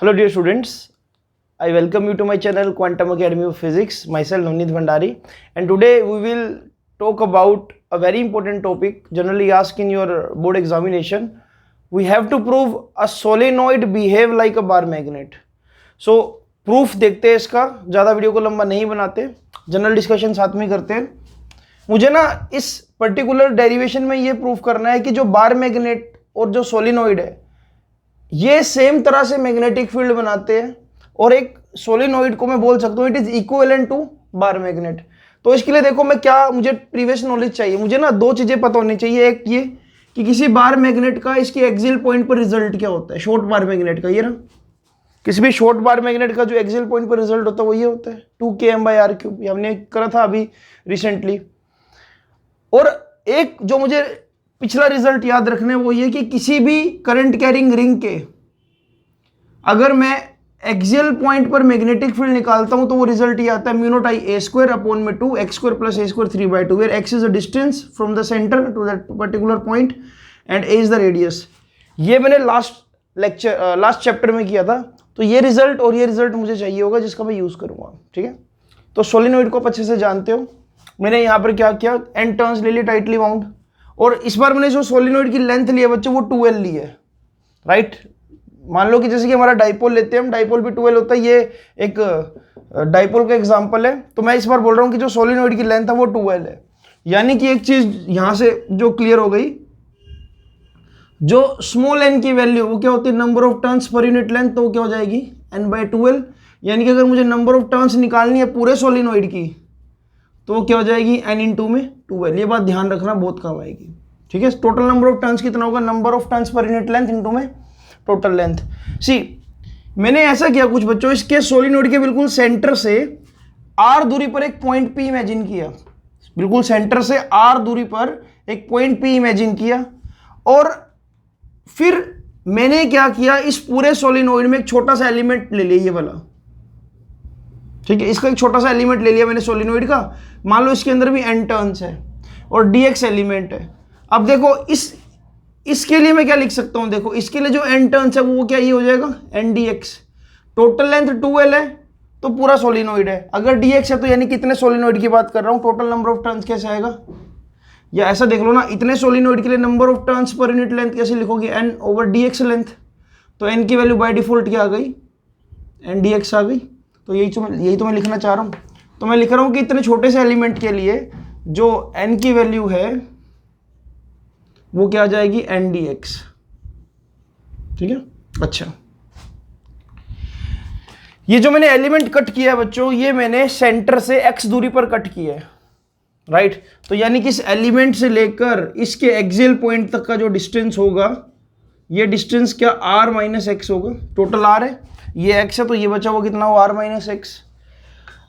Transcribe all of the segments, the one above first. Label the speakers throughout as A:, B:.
A: Hello dear students, I welcome you to my channel Quantum Academy of Physics, myself Navneet Bhandari, and today we will talk about a very important topic generally asked in your board examination. We have to prove a solenoid behave like a bar magnet. So proof देखते हैं इसका, ज़्यादा video को लंबा नहीं बनाते, general discussion साथ में करते हैं. मुझे ना इस पर्टिकुलर डेरिवेशन में ये प्रूफ करना है कि जो बार मैग्नेट और जो सोलिनॉइड है ये सेम तरह से मैग्नेटिक फील्ड बनाते हैं और एक सोलिनॉइड को मैं बोल सकता हूँ it is equivalent to bar magnet. तो इसके लिए देखो मैं क्या मुझे प्रीवियस नॉलेज चाहिए, मुझे ना दो चीज़ें पता होनी चाहिए. एक ये कि किसी बार मैग्नेट का इसकी एक्सियल पॉइंट पर रिजल्ट क्या होता है, शॉर्ट बार मैग्नेट का, ये ना किसी भी शॉर्ट बार मैग्नेट का जो एक्सियल पॉइंट पर रिजल्ट होता है वो ये होता है 2km/r³. ये हमने करा था अभी रिसेंटली. और एक जो मुझे पिछला रिजल्ट याद रखना है वो ये कि किसी भी करंट कैरिंग रिंग के अगर मैं एक्सियल पॉइंट पर मैग्नेटिक फील्ड निकालता हूं तो वो रिजल्ट ये आता है μ0I_a² x² + a² 3/2 where x is the distance from the centre to that particular point and a is the radius. ये मैंने लास्ट चैप्टर में किया था. तो ये रिजल्ट और ये रिजल्ट मुझे चाहिए होगा जिसका मैं यूज करूंगा. ठीक है, तो सोलिनॉइड को आप अच्छे से जानते हो. मैंने यहाँ पर क्या किया, एंड टर्न्स ले लिए टाइटली बाउंड, और इस बार मैंने जो सोलिनॉइड की लेंथ ली है बच्चों वो 2L ली है. राइट, मान लो कि जैसे कि हमारा डाइपोल लेते हैं हम, डाइपोल भी 2L होता है. ये एक डाइपोल का एग्जांपल है. तो मैं इस बार बोल रहा हूँ कि जो सोलिनॉइड की लेंथ है वो 2L है. यानी कि एक चीज यहां से जो क्लियर हो गई, जो स्मॉल n की वैल्यू वो क्या होती है, number of turns per unit length, तो क्या हो जाएगी n/2L. यानी कि अगर मुझे नंबर ऑफ टर्न्स निकालनी है पूरे सोलिनॉइड की तो क्या हो जाएगी n में 2L. ये बात ध्यान रखना, बहुत काम आएगी. ठीक है, टोटल नंबर ऑफ टर्न्स कितना होगा, number of turns per unit length into में टोटल लेंथ. सी मैंने ऐसा किया कुछ बच्चों, इसके सोलिनॉइड के बिल्कुल सेंटर से r दूरी पर एक पॉइंट P इमेजिन किया. बिल्कुल सेंटर से r दूरी पर एक पॉइंट P इमेजिन किया, और फिर मैंने क्या किया, इस पूरे सोलिनॉइड में एक छोटा सा एलिमेंट ले लिया, ये वाला. ठीक है, इसका एक छोटा सा एलिमेंट ले लिया मैंने सोलिनॉइड का. मान लो इसके अंदर भी n टर्न्स है और dx एलिमेंट है. अब देखो इसके लिए मैं क्या लिख सकता हूं, देखो इसके लिए जो n टर्न्स है वो क्या, ये हो जाएगा n dx. Total length 2L है तो पूरा सोलिनॉइड है. अगर dx है तो यानी कितने सोलिनॉइड की बात कर रहा हूं, टोटल नंबर ऑफ टर्न्स कैसे आएगा, या ऐसा देख लो ना, इतने सोलिनॉइड के लिए number of turns per unit length कैसे लिखोगे, n/dx लेंथ. तो n की वैल्यू बाय डिफॉल्ट क्या आ गई, n dx आ गई. तो यही तो मैं लिखना चाह रहा हूँ. तो मैं लिख रहा हूँ कि इतने छोटे से एलिमेंट के लिए जो n की वैल्यू है वो क्या आ जाएगी, n dx. ठीक है, अच्छा ये जो मैंने एलिमेंट कट किया है बच्चों, ये मैंने सेंटर से x दूरी पर कट किया है. राइट, तो यानी कि इस एलिमेंट से लेकर इसके एक्सियल पॉइंट तक का जो डिस्टेंस होगा, ये डिस्टेंस क्या r - x होगा. टोटल r है, ये x है, तो ये बचा हुआ कितना हो, r - x.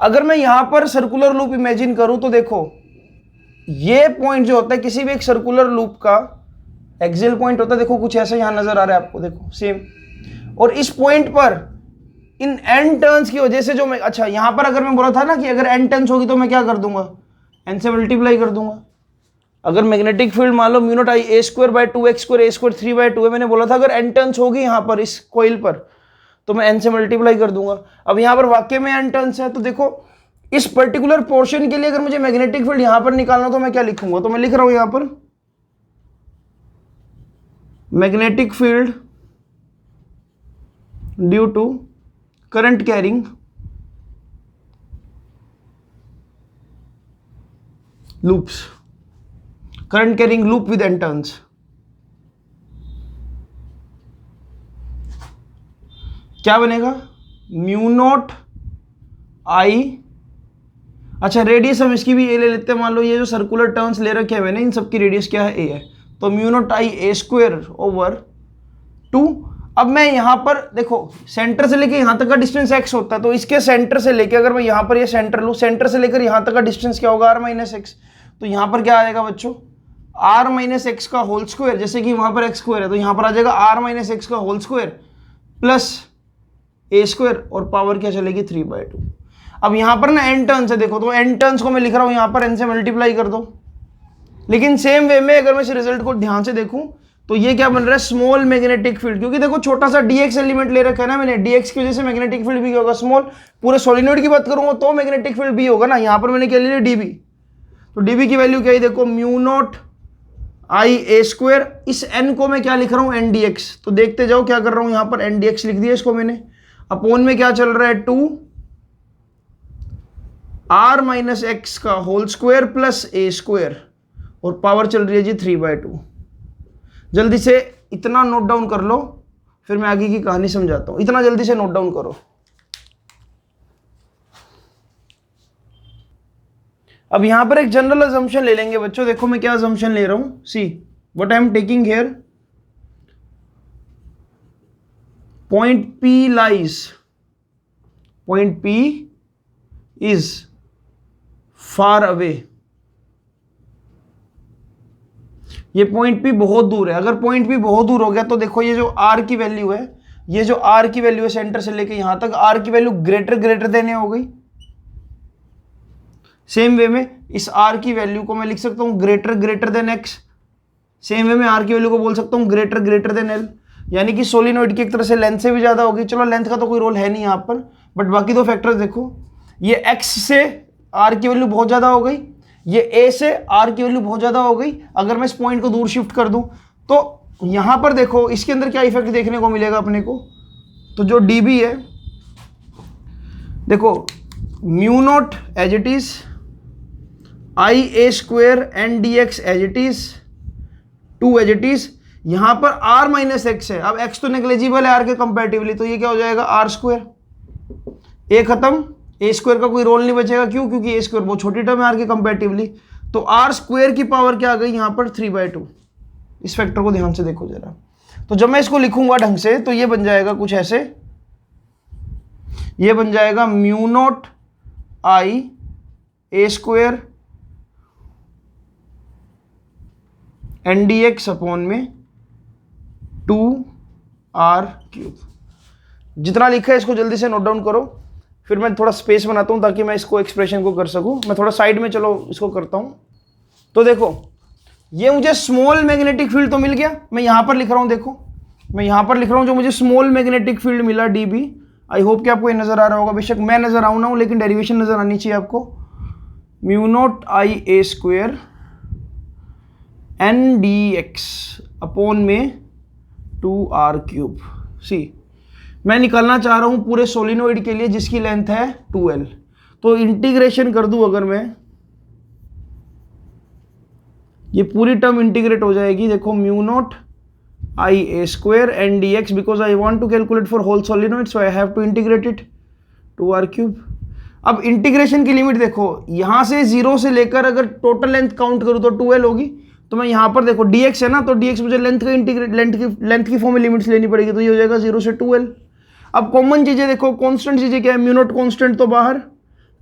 A: अगर मैं यहां पर सर्कुलर लूप इमेजिन करूं तो देखो ये पॉइंट जो होता है किसी भी एक सर्कुलर लूप का एक्सियल पॉइंट होता है, देखो कुछ ऐसा यहां नजर आ रहा है आपको, देखो सेम. और इस पॉइंट पर इन n टर्न्स की वजह से जो मैं, अच्छा यहां पर अगर मैं बोला था ना कि अगर n टर्न्स होगी तो मैं क्या कर दूंगा, n से मल्टीप्लाई कर दूंगा. अगर मैग्नेटिक फील्ड मान लो μ0I_a² x² a² 3/2 है, मैंने बोला था अगर n टर्न्स होगी यहां पर इस कॉइल पर तो मैं n से मल्टीप्लाई कर दूंगा. अब यहां पर वाकई में n टर्न्स है, तो देखो इस पर्टिकुलर पोर्शन के लिए अगर मुझे मैग्नेटिक फील्ड यहां पर निकालना तो मैं क्या लिखूंगा, तो मैं लिख रहा हूं यहां पर magnetic field due to current carrying loops, current carrying loop with n turns. क्या बनेगा, μ0I, अच्छा रेडियस हम इसकी भी a ले लेते हैं. मान लो ये जो सर्कुलर टर्न्स ले रखे हैं मैंने, इन सबकी रेडियस क्या है, a है. तो μ0I_a²/2. अब मैं यहां पर देखो सेंटर से लेकर यहां तक का डिस्टेंस x होता है, तो इसके सेंटर से लेकर अगर मैं यहां पर ये सेंटर लूं, सेंटर से लेकर यहां तक का डिस्टेंस क्या होगा, r - x. तो यहां पर क्या आएगा बच्चों, r - x का होल स्क्वायर, जैसे कि वहां पर x² है तो यहां पर आ जाएगा r - x का होल स्क्वायर प्लस a² और पावर क्या चलेगी 3/2. अब यहां पर ना n टर्न्स है, देखो तो n टर्न्स को मैं लिख रहा हूं यहां पर n से मल्टीप्लाई कर दो. लेकिन सेम वे में अगर मैं इस रिजल्ट को ध्यान से देखूं तो ये क्या बन रहा है, स्मॉल मैग्नेटिक फील्ड, क्योंकि देखो छोटा सा dx एलिमेंट ले रखा है ना मैंने, dx की वजह से मैग्नेटिक फील्ड भी होगा स्मॉल। पूरे सोलिनॉइड की बात करूंगा तो मैग्नेटिक फील्ड भी होगा ना, यहां पर मैंने क्या ले लिया db, तो db की वैल्यू क्या है देखो, mu naught I A square, इस n को मैं क्या लिख रहा हूं, एन डी एक्स। तो देखते जाओ क्या कर रहा हूं, यहां पर एन डी एक्स लिख दिया इसको मैंने, अपॉन में क्या चल रहा है 2 r माइनस एक्स का होल स्क्वायर प्लस ए स्क्वायर, और पावर चल रही है जी 3/2। जल्दी से इतना नोट डाउन कर लो, फिर मैं आगे की कहानी समझाता हूं। इतना जल्दी से नोट डाउन करो। अब यहां पर एक जनरल अजम्पशन ले लेंगे बच्चों। देखो मैं क्या अजम्पशन ले रहा हूं, see what I am taking here, point P lies, point P is far away. ये पॉइंट P बहुत दूर है। अगर पॉइंट P बहुत दूर हो गया तो देखो ये जो R की वैल्यू है, ये जो R की वैल्यू है सेंटर से लेके यहां तक, R की वैल्यू ग्रेटर देने हो गई। सेम वे में इस R की वैल्यू को मैं लिख सकता हूं greater than X। Same way में R की वैल्यू को बोल सकता हूं ग्रेटर देन L, यानी कि सोलिनॉइड की एक तरह से लेंथ से भी ज्यादा होगी। चलो लेंथ का तो कोई रोल है नहीं यहां पर, बट बाकी दो फैक्टर्स देखो, ये X से R की वैल्यू बहुत ज्यादा हो गई, ये A से R की वैल्यू बहुत ज्यादा हो गई। अगर मैं इस पॉइंट को दूर शिफ्ट कर दूं तो यहां पर देखो इसके अंदर क्या इफेक्ट देखने को मिलेगा अपने को, तो जो dB है देखो, mu naught as it is, I A square N D X as it is, 2 as it is. यहां पर r माइनस एक्स है, अब x तो नेग्लिजिबल है r के कंपैरेटिवली, तो ये क्या हो जाएगा r स्क्वायर, a खत्म, ए स्क्वायर का कोई रोल नहीं बचेगा। क्यों, क्योंकि ए स्क्वायर बहुत छोटी टर्म है आर के कंपैरेटिवली। तो आर स्क्वायर की पावर क्या आ गई यहां पर 3/2। इस फैक्टर को ध्यान से देखो जरा। तो जब मैं इसको लिखूंगा ढंग से तो ये बन जाएगा कुछ ऐसे, ये बन जाएगा mu naught I A square N D x upon में 2r³। जितना लिखा है इसको जल्दी से नोट डाउन करो, फिर मैं थोड़ा स्पेस बनाता हूं ताकि मैं इसको एक्सप्रेशन को कर सकूं। मैं थोड़ा साइड में चलो इसको करता हूं। तो देखो ये मुझे स्मॉल मैग्नेटिक फील्ड तो मिल गया, मैं यहां पर लिख रहा हूं, देखो मैं यहां पर लिख रहा हूं जो मुझे स्मॉल मैग्नेटिक फील्ड मिला dB। आई होप कि आपको ये नजर आ रहा होगा, बेशक मैं नजर आऊं ना हूं लेकिन डेरिवेशन नजर आनी चाहिए आपको। Mu naught I A square N D x upon में 2r³। सी मैं निकालना चाह रहा हूं पूरे सोलिनॉइड के लिए जिसकी लेंथ है 2l। तो इंटीग्रेशन कर दूं अगर मैं, ये पूरी टर्म इंटीग्रेट हो जाएगी। देखो mu naught I A square N D X, because I want to calculate for whole solenoid so I have to integrate it 2r³। अब इंटीग्रेशन की लिमिट देखो, यहां से 0 से लेकर अगर टोटल लेंथ काउंट करूं तो 2l होगी। तो मैं यहां पर देखो dx है ना, तो dx मुझे लेंथ का इंटीग्रेट, लेंथ की फॉर्म में लिमिट्स लेनी पड़ेगी, तो ये हो जाएगा 0 से 2l। अब कॉमन चीजें देखो, कांस्टेंट चीजें क्या है, म्यू नॉट कांस्टेंट तो बाहर,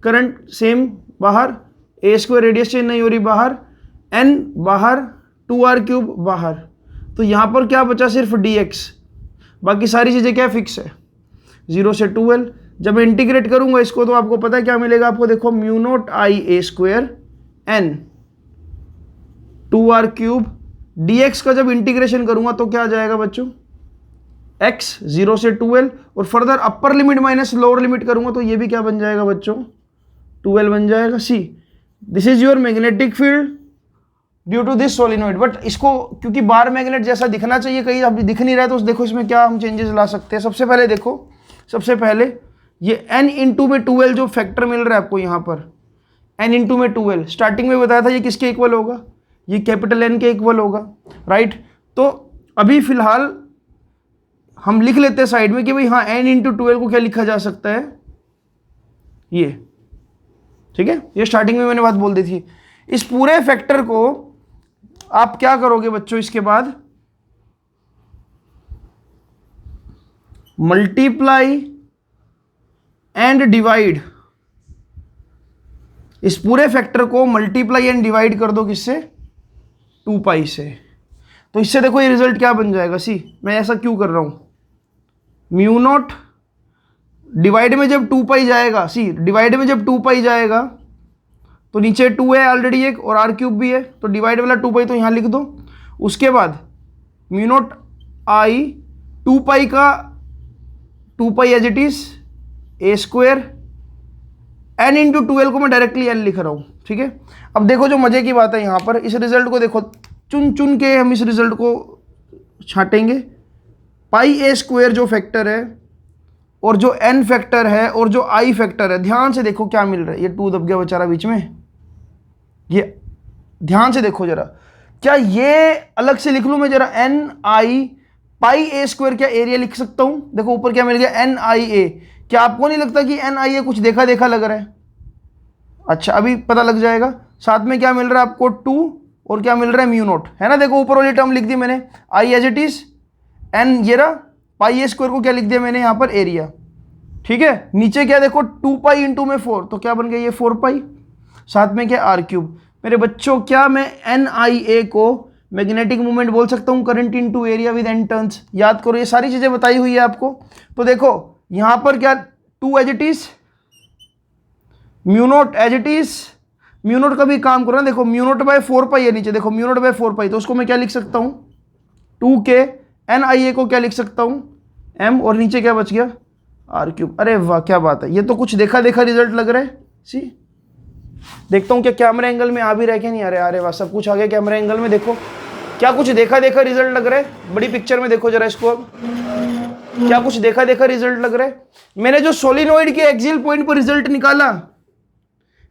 A: करंट सेम बाहर, ए स्क्वायर रेडियस चेंज नहीं हो रही बाहर, n बाहर, 2r³ बाहर। तो यहां पर क्या बचा, सिर्फ dx, बाकी सारी चीजें क्या फिक्स है 0 से 2l। जब मैं इंटीग्रेट करूंगा इसको तो आपको पता है क्या मिलेगा आपको, देखो mu naught I A square N 2r³ dx का जब इंटीग्रेशन करूंगा तो क्या आ जाएगा बच्चों, x 0 से 2l, और further upper limit minus lower limit करूंगा तो ये भी क्या बन जाएगा बच्चों, 2l बन जाएगा। See this is your magnetic field due to this solenoid. But इसको क्योंकि बार मैग्नेट जैसा दिखना चाहिए, कहीं अभी दिख नहीं रहा है, तो देखो इसमें क्या हम चेंजेस ला सकते हैं। सबसे पहले देखो, सबसे पहले ये n इंटू में 2l जो फैक्टर मिल रहा है आपको यहाँ पर, n इंटू में 2l, स्टार्टिंग में बताया था ये किसके इक्वल होगा, ये कैपिटल N के इक्वल होगा, राइट। तो अभी फिलहाल हम लिख लेते हैं साइड में कि भाई हाँ n इंटू 2l को क्या लिखा जा सकता है, ये, ठीक है। ये स्टार्टिंग में मैंने बात बोल दी थी। इस पूरे फैक्टर को आप क्या करोगे बच्चों, इसके बाद मल्टीप्लाई एंड डिवाइड, इस पूरे फैक्टर को मल्टीप्लाई एंड डिवाइड कर दो किससे, 2π से। तो इससे देखो ये रिजल्ट क्या बन जाएगा। सी मैं ऐसा क्यों कर रहा हूं, म्यू नॉट डिवाइड में जब 2π जाएगा, सी डिवाइड में जब 2π जाएगा तो नीचे 2 है ऑलरेडी एक, और r³ भी है, तो डिवाइड वाला 2π तो यहां लिख दो। उसके बाद म्यू नॉट आई 2 पाई का 2 pi as it is a square n into 2l को मैं डायरेक्टली एल लिख रहा हूँ, ठीक है। अब देखो जो मजे की बात है यहाँ पर, इस रिजल्ट को देखो, चुन चुन के हम इस रिजल्ट को छाटेंगे। पाई ए स्क्वायर जो फैक्टर है और जो एन फैक्टर है और जो आई फैक्टर है, ध्यान से देखो क्या मिल रहा है। ये 2 दब गया बेचारा बीच में, ये ध्यान से देखो जरा, क्या ये अलग से लिख लूँ मैं जरा, एन आई पाई ए स्क्वायर, क्या एरिया लिख सकता हूँ? देखो ऊपर क्या मिल गया, एन आई ए। क्या आपको नहीं लगता कि एन आई ए कुछ देखा देखा लग रहा है? अच्छा अभी पता लग जाएगा। साथ में क्या मिल रहा है आपको, 2 और क्या मिल रहा है, म्यू नोट, है ना। देखो ऊपर वाली टर्म लिख दी मैंने, I as it is, N ये रहा, पाई ए स्क्वायर को क्या लिख दिया मैंने यहाँ पर, एरिया, ठीक है। नीचे क्या देखो, 2 पाई इंटू में 4, तो क्या बन गया ये 4 पाई, साथ में क्या आर क्यूब। मेरे बच्चों क्या मैं एन आई ए को मैग्नेटिक मूवमेंट बोल सकता हूँ, current into area with N turns. याद करो ये सारी चीजें बताई हुई है आपको। तो देखो यहां पर क्या, 2 as it is, mu naught as it is, mu naught का भी काम करो ना, देखो म्यू नोट बाय 4 पाई है नीचे, देखो म्यू नोट बाय 4 पाई, तो उसको मैं क्या लिख सकता हूँ, 2 के एन आई ए को क्या लिख सकता हूँ, एम, और नीचे क्या बच गया, आर क्यूब। अरे वाह क्या बात है, ये तो कुछ देखा देखा रिजल्ट लग रहा है। सी देखता हूँ क्या कैमरा एंगल में आ भी रहा कि नहीं आ रहा है। अरे वाह सब कुछ आ गया कैमरा एंगल में, देखो क्या कुछ देखा देखा रिजल्ट लग रहा है। बड़ी पिक्चर में देखो जरा इसको, अब क्या कुछ देखा देखा रिजल्ट लग रहा है। मैंने जो सोलिनॉइड के एक्सियल पॉइंट पर रिजल्ट निकाला,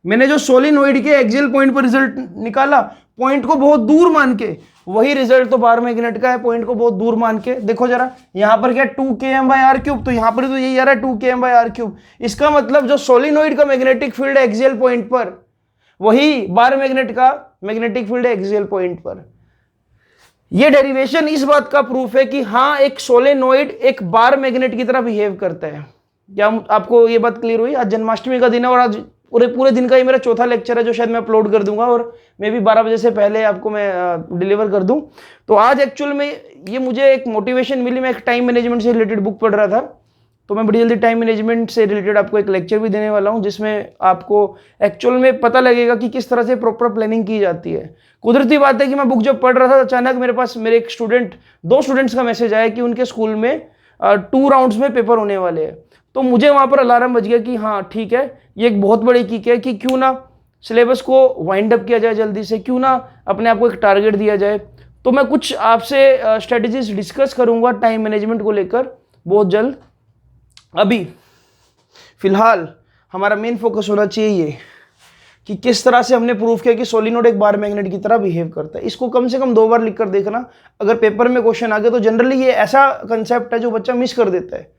A: मैंने जो सोलिनॉइड के एक्सियल पॉइंट पर रिजल्ट निकाला, पॉइंट को बहुत दूर मान के, वही रिजल्ट तो बार मैग्नेट का है, पॉइंट को बहुत दूर मान के। देखो जरा यहां पर क्या 2km/r³, तो यहां पर तो यही आ रहा है 2km/r³। इसका मतलब जो सोलिनॉइड का मैग्नेटिक फील्ड है एक्सियल पॉइंट पर, वही बार मैग्नेट का मैग्नेटिक फील्ड है एक्सियल पॉइंट पर। यह डेरिवेशन इस बात का प्रूफ है कि हाँ एक सोलेनोइड एक बार मैग्नेट की तरह बिहेव करता है। क्या आपको ये बात क्लियर हुई? आज जन्माष्टमी का दिन है और आज पूरे दिन का ही मेरा चौथा लेक्चर है जो शायद मैं अपलोड कर दूंगा, और मैं भी 12 बजे से पहले आपको मैं डिलीवर कर दूं। तो आज एक्चुअल में ये मुझे एक मोटिवेशन मिली, मैं एक टाइम मैनेजमेंट से रिलेटेड बुक पढ़ रहा था, तो मैं बड़ी जल्दी टाइम मैनेजमेंट से रिलेटेड आपको एक लेक्चर भी देने वाला हूं, जिसमें आपको एक्चुअल में पता लगेगा कि किस तरह से प्रॉपर प्लानिंग की जाती है। कुदरती बात है कि मैं बुक जब पढ़ रहा था, अचानक मेरे पास मेरे एक दो स्टूडेंट्स का मैसेज आया कि उनके स्कूल में 2 राउंड्स में पेपर होने वाले हैं। तो मुझे वहां पर अलार्म बज गया कि हाँ ठीक है, ये एक बहुत बड़ी किक है कि क्यों ना सिलेबस को वाइंड अप किया जाए जल्दी से, क्यों ना अपने आप को एक टारगेट दिया जाए। तो मैं कुछ आपसे स्ट्रेटेजीज डिस्कस करूंगा टाइम मैनेजमेंट को लेकर बहुत जल्द। अभी फिलहाल हमारा मेन फोकस होना चाहिए ये कि किस तरह से हमने प्रूफ किया कि सोलिनोइड एक बार मैग्नेट की तरह बिहेव करता है। इसको कम से कम 2 बार लिखकर देखना, अगर पेपर में क्वेश्चन आ गया तो जनरली ये ऐसा कंसेप्ट है जो बच्चा मिस कर देता है।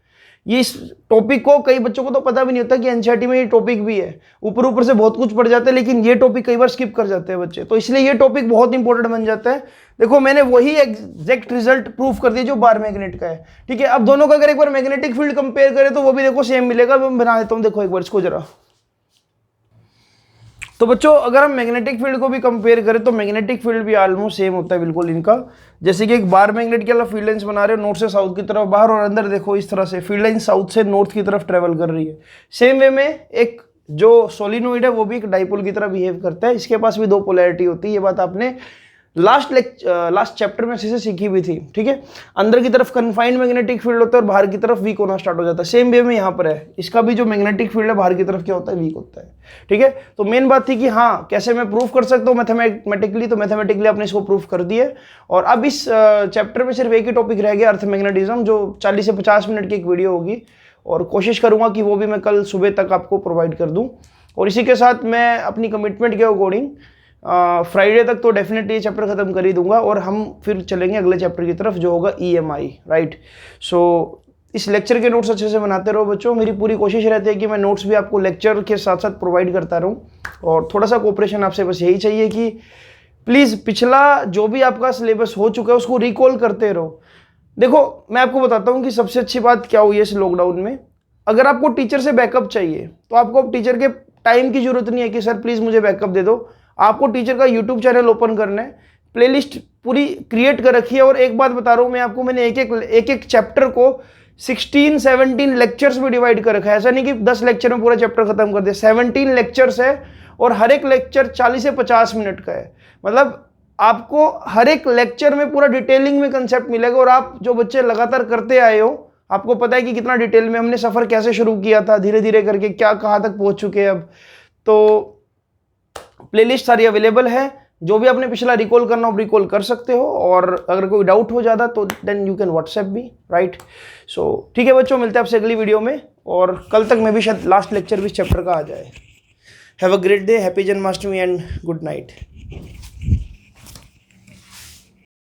A: ये इस टॉपिक को कई बच्चों को तो पता भी नहीं होता कि एनसीईआरटी में ये टॉपिक भी है, ऊपर से बहुत कुछ पढ़ जाता है, लेकिन ये टॉपिक कई बार स्किप कर जाते हैं बच्चे, तो इसलिए ये टॉपिक बहुत इंपॉर्टेंट बन जाता है। देखो मैंने वही एग्जैक्ट रिजल्ट प्रूफ कर दिया जो बार मैग्नेट का है, ठीक है। अब दोनों का अगर एक बार मैग्नेटिक फील्ड कंपेयर करें तो वो भी देखो सेम मिलेगा। मैं बना देता हूं, देखो एक बार इसको जरा। तो बच्चों अगर हम मैग्नेटिक फील्ड को भी कंपेयर करें तो मैग्नेटिक फील्ड भी ऑलमोस्ट सेम होता है बिल्कुल इनका। जैसे कि एक बार मैग्नेट के अलावा फील्ड लाइंस बना रहे हो नॉर्थ से साउथ की तरफ बाहर, और अंदर देखो इस तरह से फील्ड लाइन साउथ से नॉर्थ की तरफ ट्रेवल कर रही है। सेम वे में एक जो सोलिनोइड है वो भी एक डाइपोल की तरह बिहेव करता है, इसके पास भी 2 पोलैरिटी होती है। ये बात आपने लास्ट चैप्टर में अच्छे से सीखी भी थी, ठीक है। अंदर की तरफ कन्फाइंड मैग्नेटिक फील्ड होता है और बाहर की तरफ वीक होना स्टार्ट हो जाता है। सेम वे में यहाँ पर है, इसका भी जो मैग्नेटिक फील्ड है बाहर की तरफ क्या होता है, वीक होता है, ठीक है। तो मेन बात थी कि हाँ कैसे मैं प्रूफ कर सकता हूँ मैथमेटिकली, तो मैथमेटिकली आपने इसको प्रूफ कर दिया। और अब इस चैप्टर में सिर्फ एक ही टॉपिक रह गया, अर्थ मैग्नेटिज्म, जो 40 से 50 मिनट की एक वीडियो होगी, और कोशिश करूंगा कि वो भी मैं कल सुबह तक आपको प्रोवाइड कर दूं। और इसी के साथ मैं अपनी कमिटमेंट के अकॉर्डिंग फ्राइडे तक तो डेफिनेटली ये चैप्टर खत्म कर ही दूंगा, और हम फिर चलेंगे अगले चैप्टर की तरफ जो होगा EMI, राइट। सो इस लेक्चर के नोट्स अच्छे से बनाते रहो बच्चों। मेरी पूरी कोशिश रहती है कि मैं नोट्स भी आपको लेक्चर के साथ साथ प्रोवाइड करता रहूं, और थोड़ा सा कोऑपरेशन आपसे बस यही चाहिए कि प्लीज़ पिछला जो भी आपका सिलेबस हो चुका है उसको रिकॉल करते रहो। देखो मैं आपको बताता हूँ कि सबसे अच्छी बात क्या हुई है इस लॉकडाउन में। अगर आपको टीचर से बैकअप चाहिए तो आपको अब टीचर के टाइम की जरूरत नहीं है कि सर प्लीज़ मुझे बैकअप दे दो। आपको टीचर का यूट्यूब चैनल ओपन करना है, प्लेलिस्ट पूरी क्रिएट कर रखी है, और एक बात बता रहा हूँ मैं आपको, मैंने एक एक चैप्टर को 16-17 लेक्चर्स में डिवाइड कर रखा है। ऐसा नहीं कि 10 लेक्चर में पूरा चैप्टर खत्म कर दिया, 17 लेक्चर्स है, और हर एक लेक्चर 40 से 50 मिनट का है। मतलब आपको हर एक लेक्चर में पूरा डिटेलिंग में कंसेप्ट मिलेगा, और आप जो बच्चे लगातार करते आए हो आपको पता है कि कितना डिटेल में हमने सफ़र कैसे शुरू किया था, धीरे धीरे करके क्या कहाँ तक पहुँच चुके हैं अब। तो प्लेलिस्ट सारी अवेलेबल है, जो भी आपने पिछला रिकॉल करना हो रिकॉल कर सकते हो, और अगर कोई डाउट हो जाता तो देन यू कैन व्हाट्सएप भी, राइट। सो ठीक है बच्चों, मिलते हैं आपसे अगली वीडियो में, और कल तक मैं भी शायद लास्ट लेक्चर भी इस चैप्टर का आ जाए। Have a great day, happy Janmashtami and good night.